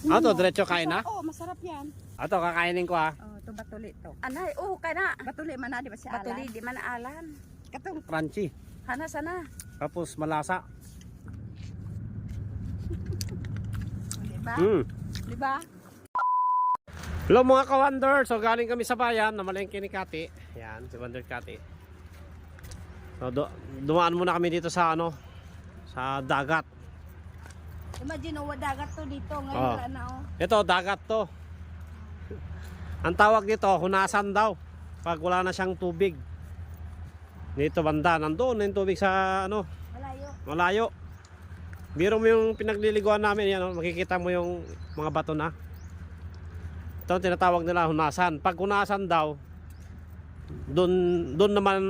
Ato, diretso kain na? Oo, masarap yan. Ato, kakainin ko ha. Oh, ito batuli to. Anay, kaya na. Batuli man na, di ba si Alan? Batuli, di man alan. Katong Crunchy. Hana sana. Tapos malasa. di ba? Di ba? Hello mga ka-Wonder. So galing kami sa bayan na malengke ni Kati. Yan, si Wonder Kati. So dumaan muna kami dito sa ano, sa dagat. Imagine, dagat to dito. Ngayon Oh. wala na, oh. Ito, dagat to. Ang tawag dito, hunasan daw. Pag wala na siyang tubig. Dito banda, nandoon na yung tubig sa ano, Malayo. malayo. Biro mo yung pinagliliguan namin, yan, makikita mo yung mga bato na. Ito ang tinatawag nila hunasan. Pag hunasan daw, doon naman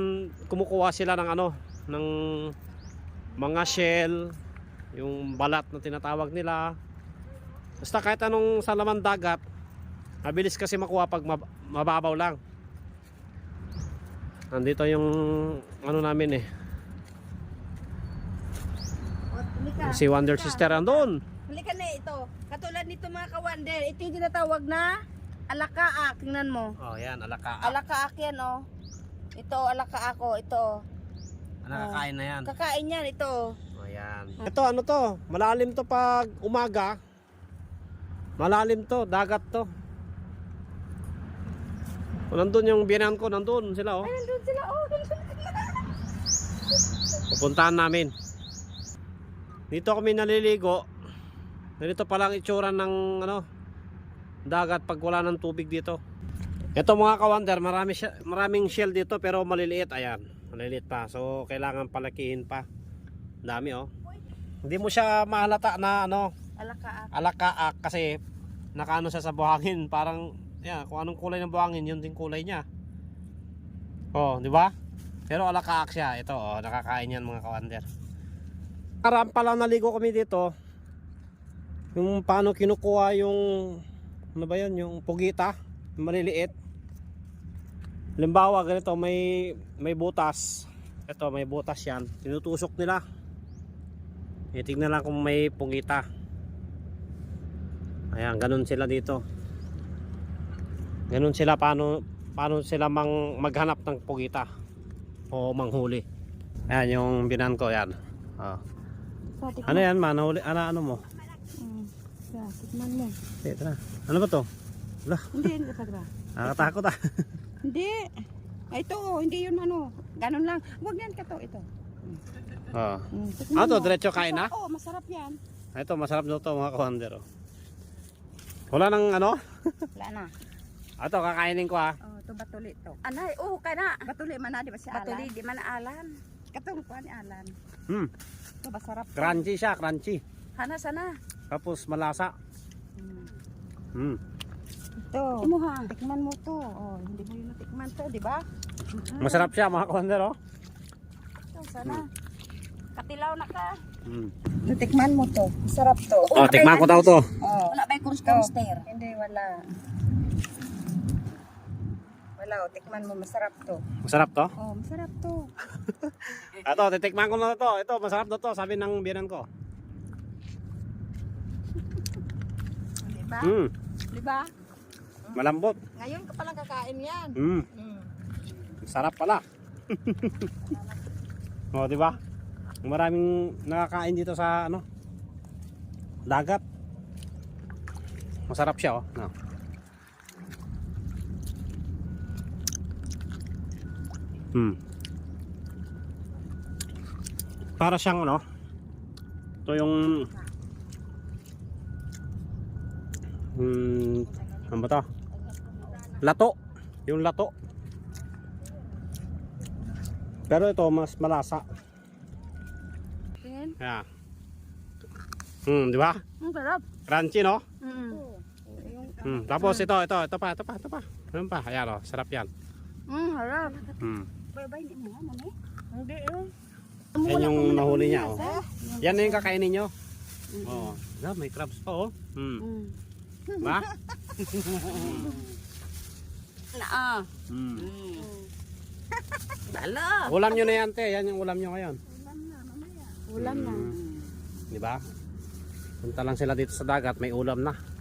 kumukuha sila ng ano, ng mga shell, yung balat na tinatawag nila. Basta kahit anong sa laman dagat, mabilis kasi makuha pag mababaw lang. Nandito yung ano namin eh. Si Wonder Sister andun. Halika na ito. Katulad nito mga ka-Wonder, ito yung tinatawag na alakaak. Tingnan mo. Oh, yan, alaka. Alakaak yan, oh. Ito, alakaak ko. Ito. Nakakain na yan. Kakain yan, ito. Oh, yan. Ito, ano to? Malalim to pag umaga. Malalim to, dagat to. O, nandun yung biyanan ko, nandun sila oh. Ay, nandun sila, oh. Pupuntahan namin. Dito kami naliligo. Ganito pa lang itsura ng ano, dagat pag wala ng tubig dito. Ito mga ka-Wonder, maraming shell dito pero maliliit. Ayan, maliliit pa. So kailangan palakihin pa. Dami oh. Hindi mo siya mahalata na ano, Alakaak. alakaak kasi nakaano siya sa buhangin. Parang yan, kung anong kulay ng buhangin, yun din kulay niya. Oh, di ba? Pero alakaak siya. Ito oh, nakakain yan mga ka-Wonder. Karam pa lang naligo kami dito. Yung paano kinukuha yung ano ba yan, yung pugita, yung maliliit. Halimbawa ganito, may butas. Ito may butas yan. Tinutusok nila. Tingnan lang kung may pugita. Ayan, ganun sila dito. Ganun sila paano sila maghanap ng pugita o manghuli. Ayan yung binan ko yan. Oh. Ano yan, manahuli? Ano mo? Tikman mo. Ito na. Ano ba to? Wala. Hindi, sagra. Nakakatakot ah. Hindi. Ay, ito, hindi yun ano. Ganun lang. Huwag yan ka to, ito. Oh. Tikman Ato, mo. diretso kain na? Oo, masarap yan. Ito, masarap daw to mga ka-Wonder. Oh. Wala nang ano? Wala na. Ato, kakainin ko ah. Oh, ito batuli to. Anay, kaya na. Batuli man na, di ba si Alan? Batuli, di man alan. Katong kuha ni Alan. Ito, masarap. Crunchy siya, crunchy. Hana sana. Tapos malasa. Ito. Imo ha. Tikman mo to. Oh, hindi mo yun natikman to, di ba? Masarap siya mga ka-Wonder oh. Ito, sana. Katilaw na ka. Tikman mo to. Masarap to. Oh, tikman ko daw to. Oh. Wala ba yung kunster? Hindi, wala. Wala, oh, tikman mo. Masarap to. Masarap to? Oh, masarap to. Ato, titikman ko na to. Ito, masarap daw to, sabi ng biyanan ko. Di ba? Di ba? Malambot. Ngayon ka palang kakain yan. Sarap pala. Oh, di ba? Maraming nakakain dito sa ano? Dagat. Masarap siya oh. No. Para siyang ano? Ito yung ano ba to? Lato. Yung lato. Pero ito mas malasa. Tingin. Yeah. Di ba? Ang sarap. Crunchy no? Tapos ito pa. Ano pa? Ayan oh, sarap yan. Harap. Bye-bye, hindi mo naman eh. Hindi Yan yung nahuli niya oh. Yan na yung kakainin nyo. Oh, may crabs pa oh. Ba? Na Bala. Ulam nyo na yan te, yan yung ulam nyo ngayon. Ulam na. Di ba? Punta lang sila dito sa dagat, may ulam na.